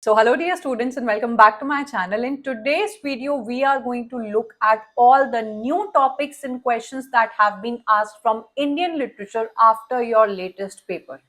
So hello dear students and welcome back to my channel. In today's video we are going to look at all the new topics and questions that have been asked from Indian literature after your latest paper.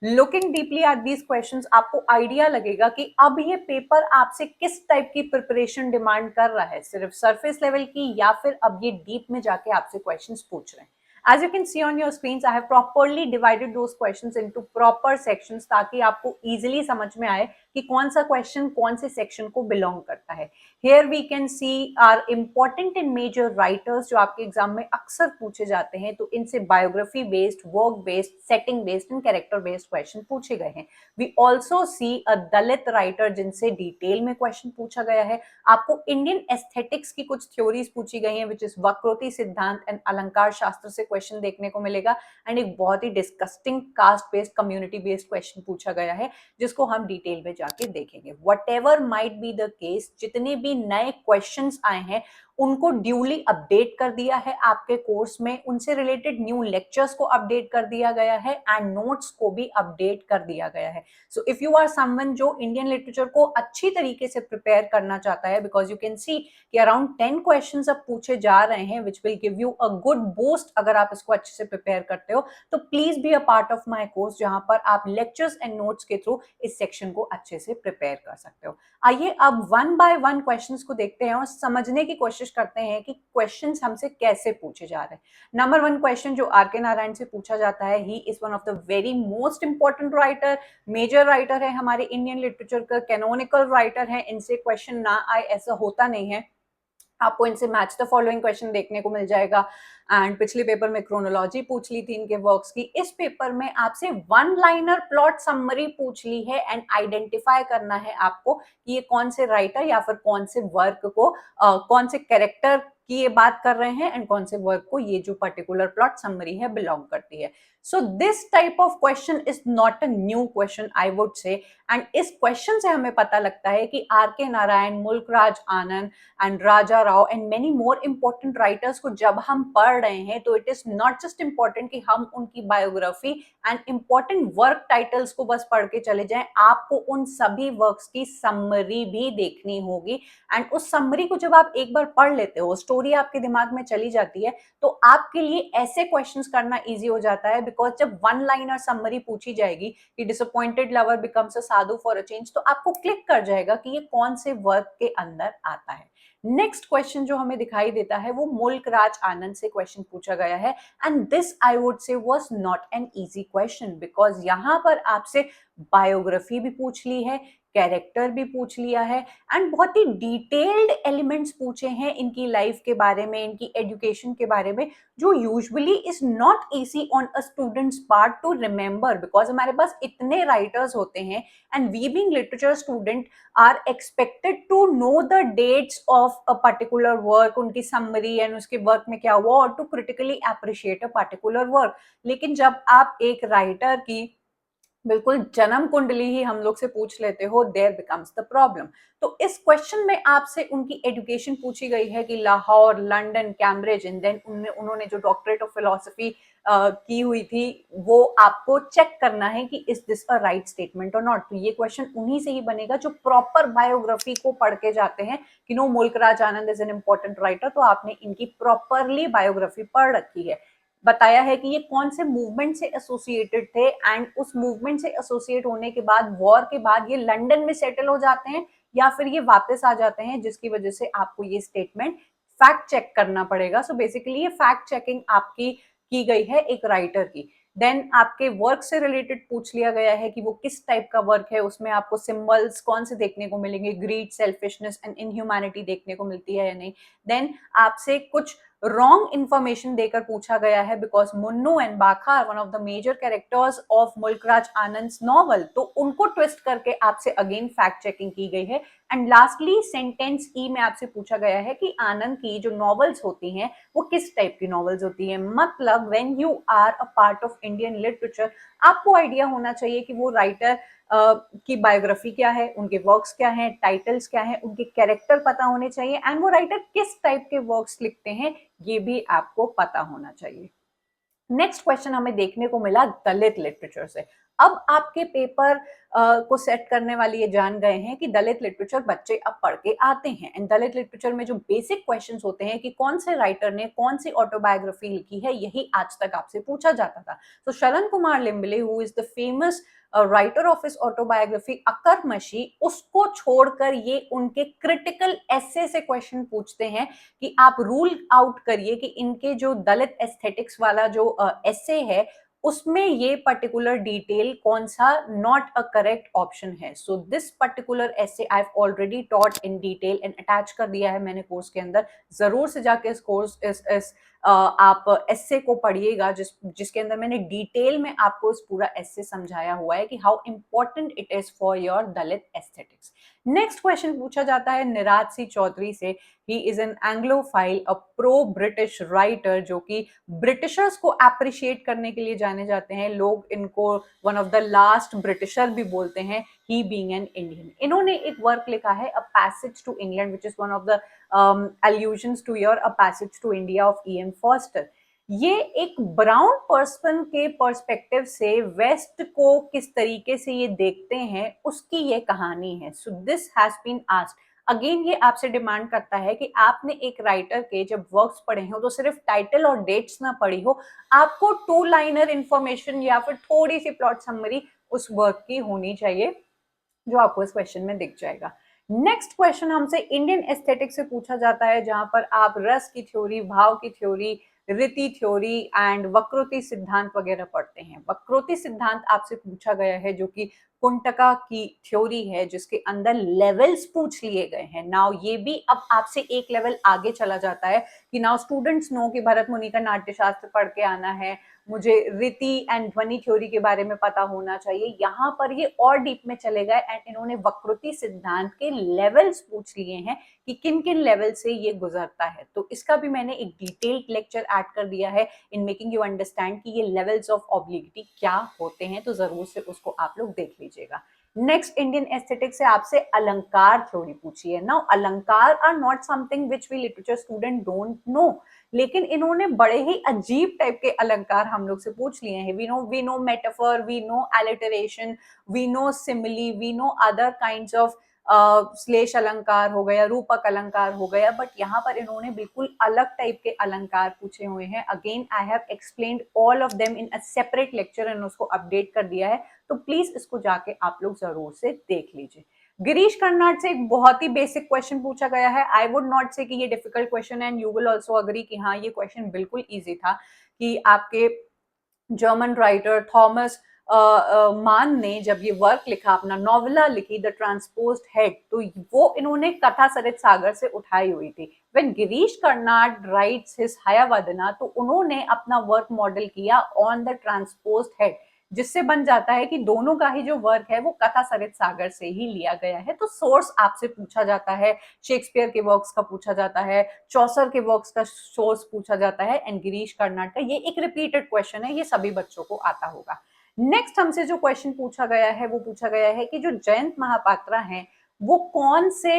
Looking deeply at these questions आपको idea लगेगा कि अब ये paper आपसे किस type की preparation demand कर रहा है, सिर्फ सरफेस लेवल की या फिर अब ये डीप में जाके आपसे क्वेश्चंस पूछ रहे हैं. As you can see on your screens, I have properly divided those questions into proper sections ताकि आपको easily समझ में आए कि कौन सा क्वेश्चन कौन से सेक्शन को बिलोंग करता है. Here we can see our important and major writers जो आपके एग्जाम में अक्सर पूछे जाते हैं, तो इनसे biography based, work based, setting based and character based question पूछे गए हैं. We also see a Dalit writer जिनसे डिटेल में क्वेश्चन पूछा गया है. आपको इंडियन एस्थेटिक्स की कुछ थ्योरीज पूछी गई हैं विच इज वक्रोति सिद्धांत एंड अलंकार शास्त्र से क्वेश्चन देखने को मिलेगा. एंड एक बहुत ही disgusting caste based, community based question पूछा गया है जिसको हम डिटेल में जाके देखेंगे. Whatever might be the case, जितने भी नए क्वेश्चंस आए हैं उनको ड्यूली अपडेट कर दिया है आपके कोर्स में, उनसे रिलेटेड न्यू लेक्चर्स को अपडेट कर दिया गया है एंड नोट्स को भी अपडेट कर दिया गया है. So if you are someone जो इंडियन लिटरेचर को अच्छी तरीके से प्रिपेयर करना चाहता है, बिकॉज यू कैन सी कि अराउंड 10 क्वेश्चंस अब पूछे जा रहे हैं which will give you a good boost अगर आप इसको अच्छे से प्रिपेयर करते हो, तो please be a part of my course जहां पर आप लेक्चर्स एंड नोट्स के थ्रू इस सेक्शन को अच्छे से प्रिपेयर कर सकते हो. आइए अब वन बाय वन क्वेश्चंस को देखते हैं और समझने की कोशिश करते हैं कि क्वेश्चंस हमसे कैसे पूछे जा रहे हैं. नंबर वन क्वेश्चन जो आर के नारायण से पूछा जाता है, he is one of the very most important writer, major writer है हमारे इंडियन लिटरेचर का, कैनोनिकल राइटर है. इनसे क्वेश्चन ना आए ऐसा होता नहीं है. आपको इनसे मैच द फॉलोइंग क्वेश्चन देखने को मिल जाएगा. एंड पिछले पेपर में क्रोनोलॉजी पूछ ली थी इनके वर्क्स की. इस पेपर में आपसे वन लाइनर प्लॉट समरी पूछ ली है एंड आइडेंटिफाई करना है आपको कि ये कौन से राइटर या फिर कौन से वर्क को कौन से कैरेक्टर की ये बात कर रहे हैं एंड कौन से वर्क को ये जो पर्टिकुलर प्लॉट समरी है बिलोंग करती है. So this type of question is not a new question I would say. And इस क्वेश्चन से हमें पता लगता है कि R K Narayan, Mulk Raj Anand and Raja Rao and many more important writers को जब हम पढ़ रहे हैं तो it is not just important कि हम उनकी biography and important work titles को बस पढ़ के चले जाएं. आपको उन सभी वर्क्स की समरी भी देखनी होगी. एंड उस समरी को जब आप एक बार पढ़ लेते हो, स्टोरी आपके दिमाग में चली जाती है, तो आपके लिए ऐसे क्वेश्चंस करना इजी हो जाता है. बिकॉज जब वन लाइनर समरी पूछी जाएगी कि disappointed lover becomes a Sadhu for a change, तो आपको क्लिक कर जाएगा कि ये कौन से वर्क के अंदर आता है. नेक्स्ट क्वेश्चन जो हमें दिखाई देता है वो मुल्कराज आनंद से क्वेश्चन पूछा गया है. एंड दिस आई वुड से was not an easy question because यहां पर आपसे बायोग्राफी भी पूछ ली है, कैरेक्टर भी पूछ लिया है एंड बहुत ही डिटेल्ड एलिमेंट्स पूछे हैं इनकी लाइफ के बारे में, इनकी एजुकेशन के बारे में, जो usually is not easy on a students part to remember because हमारे पास इतने राइटर्स होते हैं and we being literature student are expected to know the dates of a particular work, उनकी समरी एंड उसके वर्क में क्या हुआ, और to critically appreciate a particular work. लेकिन जब आप एक राइटर की बिल्कुल जन्म कुंडली ही हम लोग से पूछ लेते हो, देयर बिकम्स द प्रॉब्लम. तो इस क्वेश्चन में आपसे उनकी एजुकेशन पूछी गई है कि Lahore, London, Cambridge and then उन्होंने जो डॉक्टरेट ऑफ फिलोसफी की हुई थी वो आपको चेक करना है कि is this a right statement और नॉट. तो ये क्वेश्चन उन्हीं से ही बनेगा जो प्रॉपर बायोग्राफी को पढ़ के जाते हैं कि no, Mulk Raj Anand is an important writer, तो आपने इनकी प्रॉपरली बायोग्राफी पढ़ रखी है, बताया है कि ये कौन से मूवमेंट से एसोसिएटेड थे एंड उस मूवमेंट से एसोसिएट होने के बाद, वॉर के बाद ये लंदन में सेटल हो जाते हैं या फिर ये वापस आ जाते हैं, जिसकी वजह से आपको ये स्टेटमेंट फैक्ट चेक करना पड़ेगा. सो बेसिकली ये फैक्ट चेकिंग आपकी की गई है एक राइटर की. देन आपके वर्क से रिलेटेड पूछ लिया गया है कि वो किस टाइप का वर्क है, उसमें आपको सिंबल्स कौन से देखने को मिलेंगे, ग्रीड, सेल्फिशनेस एंड इनह्यूमैनिटी देखने को मिलती है या नहीं. देन आपसे कुछ रॉन्ग इंफॉर्मेशन देकर पूछा गया है because Munnu and Bakha are one of the major characters of Mulk Raj Anand novel, तो उनको ट्विस्ट करके आपसे अगेन फैक्ट चेकिंग की गई है. एंड लास्टली सेंटेंस ई में आपसे पूछा गया है कि आनंद की जो नॉवेल्स होती हैं वो किस टाइप की नॉवेल्स होती हैं. मतलब when you are a part of Indian literature, आपको आइडिया होना चाहिए कि वो राइटर की बायोग्राफी क्या है, उनके वर्क्स क्या हैं, टाइटल्स क्या हैं, उनके कैरेक्टर पता होने चाहिए एंड वो राइटर किस टाइप के वर्क्स लिखते हैं ये भी आपको पता होना चाहिए. नेक्स्ट क्वेश्चन हमें देखने को मिला दलित लिटरेचर से. अब आपके पेपर को सेट करने वाले ये जान गए हैं कि दलित लिटरेचर बच्चे अब पढ़ के आते हैं, एंड दलित लिटरेचर में जो बेसिक क्वेश्चंस होते हैं कि कौन से राइटर ने कौन सी ऑटोबायोग्राफी लिखी है, यही आज तक आपसे पूछा जाता था। तो Sharan Kumar Limbale, who is the famous writer of his autobiography Akkarmashi, उसको छोड़कर ये उनके क्रिटिकल एसे से क्वेश्चन पूछते हैं कि आप रूल आउट करिए कि इनके जो दलित एस्थेटिक्स वाला जो एसे है उसमें ये पर्टिकुलर डिटेल कौन सा नॉट अ करेक्ट ऑप्शन है। So this particular essay I have already taught in detail and attach कर दिया है मैंने कोर्स के अंदर। जरूर से जाके इस कोर्स इस आप एसे को पढ़िएगा जिसके अंदर मैंने डिटेल में आपको इस पूरा एसे समझाया हुआ है कि how important it is for your Dalit aesthetics. Next question पूछा जाता है निराज सी चौधरी से। He is an Anglophile, a pro British writer, जो कि ब्रिटिशर्स को अप्रिशिएट करने के लिए जाने जाते हैं। लोग इनको one of the last britisher भी बोलते हैं, ही बीइंग एन इंडियन। इन्होंने एक वर्क लिखा है, a passage to England, which is one of the allusions to your A Passage to India of E.M. Forster। ये एक ब्राउन पर्सन के पर्सपेक्टिव से वेस्ट को किस तरीके से ये देखते हैं उसकी ये कहानी है। So this has been asked again. ये आपसे डिमांड करता है कि आपने एक राइटर के जब वर्क्स पढ़े हो तो सिर्फ टाइटल और डेट्स ना पढ़ी हो, आपको 2 लाइनर इंफॉर्मेशन या फिर थोड़ी सी प्लॉट समरी उस वर्क की होनी चाहिए, जो आपको इस क्वेश्चन में दिख जाएगा। नेक्स्ट क्वेश्चन हमसे इंडियन एस्थेटिक्स से पूछा जाता है, जहां पर आप रस की थ्योरी, भाव की थ्योरी, रीति थ्योरी एंड वक्रोति सिद्धांत वगैरह पढ़ते हैं। वक्रोति सिद्धांत आपसे पूछा गया है, जो कि कुंटका की थ्योरी है, जिसके अंदर लेवल्स पूछ लिए गए हैं। नाउ ये भी अब आपसे एक लेवल आगे चला जाता है कि नाउ स्टूडेंट्स नो कि भरत मुनि का नाट्य शास्त्र पढ़ के आना है, मुझे रीति एंड ध्वनि थ्योरी के बारे में पता होना चाहिए। यहाँ पर ये और डीप में चले गए एंड इन्होंने वक्रोति सिद्धांत के लेवल्स पूछ लिए हैं कि किन किन लेवल से ये गुजरता है। तो इसका भी मैंने एक डिटेल्ड लेक्चर ऐड कर दिया है इन मेकिंग यू अंडरस्टैंड कि ये लेवल्स ऑफ ऑब्लिगिटी क्या होते हैं, तो जरूर से उसको आप लोग देख लीजिएगा। नेक्स्ट इंडियन एस्थेटिक्स से आपसे अलंकार थ्योरी पूछी है। Now alankar are not something which we literature student don't know, लेकिन इन्होंने बड़े ही अजीब टाइप के अलंकार हम लोग से पूछ लिए हैं। We know metaphor, we know alliteration, we know simile, we know other kinds of श्लेष अलंकार हो गया, रूपक अलंकार हो गया, बट यहाँ पर इन्होंने बिल्कुल अलग टाइप के अलंकार पूछे हुए हैं। Again I have explained all of them in a separate lecture and उसको अपडेट कर दिया है, तो प्लीज इसको जाके आप लोग जरूर से देख लीजिए। गिरीश कर्नाड से एक बहुत ही बेसिक क्वेश्चन पूछा गया है। आई वुड नॉट से कि ये डिफिकल्ट क्वेश्चन है, and you will also agree कि हाँ ये क्वेश्चन बिल्कुल इजी था। कि आपके जर्मन राइटर थॉमस मान ने जब ये वर्क लिखा, अपना नॉवेला लिखी द ट्रांसपोज्ड हेड, तो वो इन्होंने कथा सरित सागर से उठाई हुई थी। When Girish Karnad writes his Hayavadana, तो उन्होंने अपना वर्क मॉडल किया ऑन द ट्रांसपोज्ड हेड, जिससे बन जाता है कि दोनों का ही जो वर्क है वो कथा सरित सागर से ही लिया गया है। तो सोर्स आपसे पूछा जाता है, शेक्सपियर के वर्क्स का पूछा जाता है, चौसर के वर्क्स का सोर्स पूछा जाता है, एंड गिरीश कर्नाड का। ये एक रिपीटेड क्वेश्चन है, ये सभी बच्चों को आता होगा। नेक्स्ट हमसे जो क्वेश्चन पूछा गया है वो पूछा गया है कि जो जयंत महापात्रा हैं वो कौन से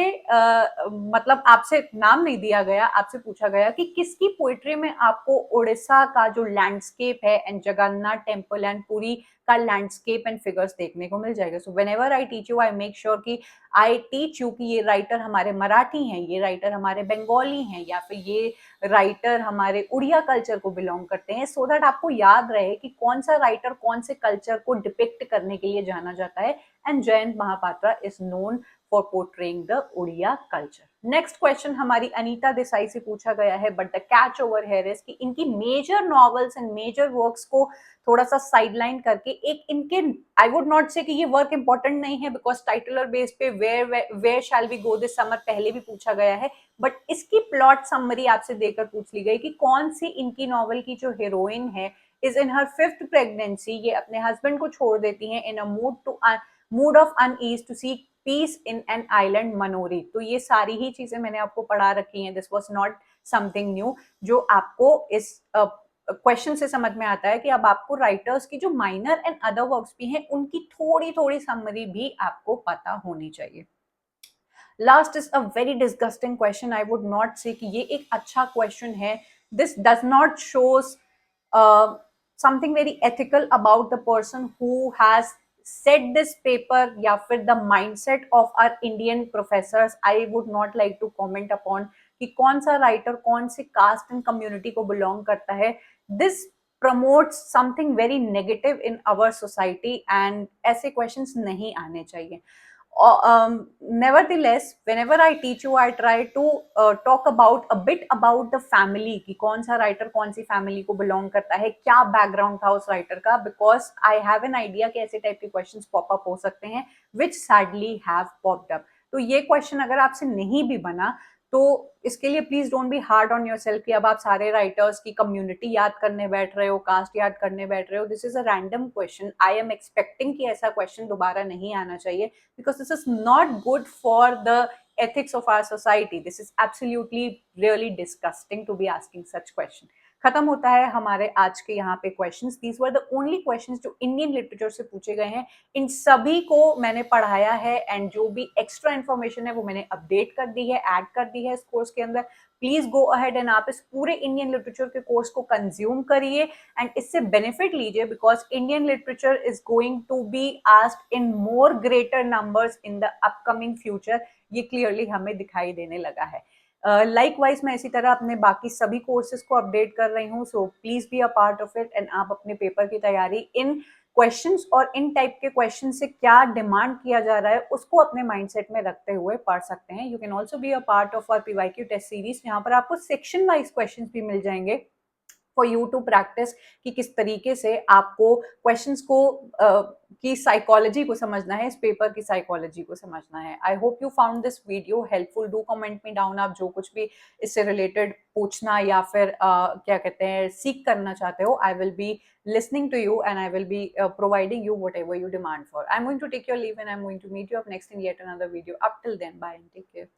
मतलब आपसे नाम नहीं दिया गया, आपसे पूछा गया कि किसकी पोइट्री में आपको उड़ीसा का जो लैंडस्केप है and Jagannath temple and Puri का लैंडस्केप एंड फिगर्स देखने को मिल जाएगा। So whenever I teach you, I make sure कि आई टीच यू कि ये राइटर हमारे मराठी हैं, ये राइटर हमारे बंगाली हैं, या फिर ये राइटर हमारे उड़िया कल्चर को बिलोंग करते हैं, सो दैट आपको याद रहे कि कौन सा राइटर कौन से कल्चर को डिपिक्ट करने के लिए जाना जाता है। And Jayanta Mahapatra is known for portraying the Odia culture. Next question हमारी अनीता देसाई से पूछा गया है, but the catch over here is कि इनकी major novels and major works को थोड़ा सा साइडलाइन करके एक इनके, आई वुड नॉट से कि ये वर्क इंपॉर्टेंट नहीं है, बिकॉज टाइटलर बेस पे where shall we go this summer पहले भी पूछा गया है, बट इसकी प्लॉट समरी आपसे देकर पूछ ली गई कि कौन सी इनकी नॉवल की जो हीरोइन है is in her 5th pregnancy, ये अपने हस्बैंड को छोड़ देती हैं in a mood of unease to seek peace in an island Manori. तो ये सारी ही चीजें मैंने आपको पढ़ा रखी हैं, this was not something new, जो आपको इस क्वेश्चन से समझ में आता है कि अब आपको राइटर्स की जो माइनर एंड अदर वर्क्स भी हैं उनकी थोड़ी थोड़ी समरी भी आपको पता होनी चाहिए। Last is a very disgusting question, I would not say कि ये एक अच्छा क्वेश्चन है। This does not shows something very ethical about the person who has set this paper या फिर the mindset of our Indian professors, I would not like to comment upon कि कौन सा राइटर कौन सी कास्ट एंड कम्युनिटी को belong करता है. This promotes something very negative in our society and ऐसे questions नहीं आने चाहिए. Nevertheless, whenever I teach you, I try to talk about a bit about the family कि कौन सा राइटर कौन सी फैमिली को बिलोंग करता है, क्या बैकग्राउंड था उस राइटर का, because I have an idea कि ऐसे टाइप के क्वेश्चंस पॉप अप हो सकते हैं विच सैडली हैव पॉप्ड अप. तो ये क्वेश्चन अगर आपसे नहीं भी बना तो इसके लिए please don't be hard on your self कि अब आप सारे राइटर्स की कम्युनिटी याद करने बैठ रहे हो, कास्ट याद करने बैठ रहे हो. This is a random question. I am expecting कि ऐसा क्वेश्चन दोबारा नहीं आना चाहिए because this is not good for the ethics of our society. This is absolutely really disgusting to be asking such question. खत्म होता है हमारे आज के यहाँ पे questions. These were the only questions जो इंडियन लिटरेचर से पूछे गए हैं. इन सभी को मैंने पढ़ाया है एंड जो भी एक्स्ट्रा इन्फॉर्मेशन है वो मैंने अपडेट कर दी है, ऐड कर दी है इस कोर्स के अंदर. प्लीज गो अहेड एंड आप इस पूरे इंडियन लिटरेचर के कोर्स को कंज्यूम करिए एंड इससे बेनिफिट लीजिए because Indian literature is going to be asked in more greater numbers in the upcoming future. ये क्लियरली हमें दिखाई देने लगा है. लाइकवाइज मैं इसी तरह अपने बाकी सभी कोर्सेज को अपडेट कर रही हूँ. So please be a part of it and आप अपने पेपर की तैयारी इन क्वेश्चंस और इन टाइप के क्वेश्चन से क्या डिमांड किया जा रहा है उसको अपने माइंडसेट में रखते हुए पढ़ सकते हैं. You can also be a part of our PYQ test series जहाँ पर आपको सेक्शन वाइज क्वेश्चन भी मिल जाएंगे फॉर यू टू प्रैक्टिस कि किस तरीके से आपको क्वेश्चंस को की साइकोलॉजी को समझना है, इस पेपर की साइकोलॉजी को समझना है. I hope you found this video helpful. Do comment me down आप जो कुछ भी इससे रिलेटेड पूछना या फिर क्या कहते हैं सीख करना चाहते हो. I will be listening to you and I will be providing you whatever you demand for. I'm going to take your leave and I'm going to meet you up next in yet another video. Up till then, bye and take care.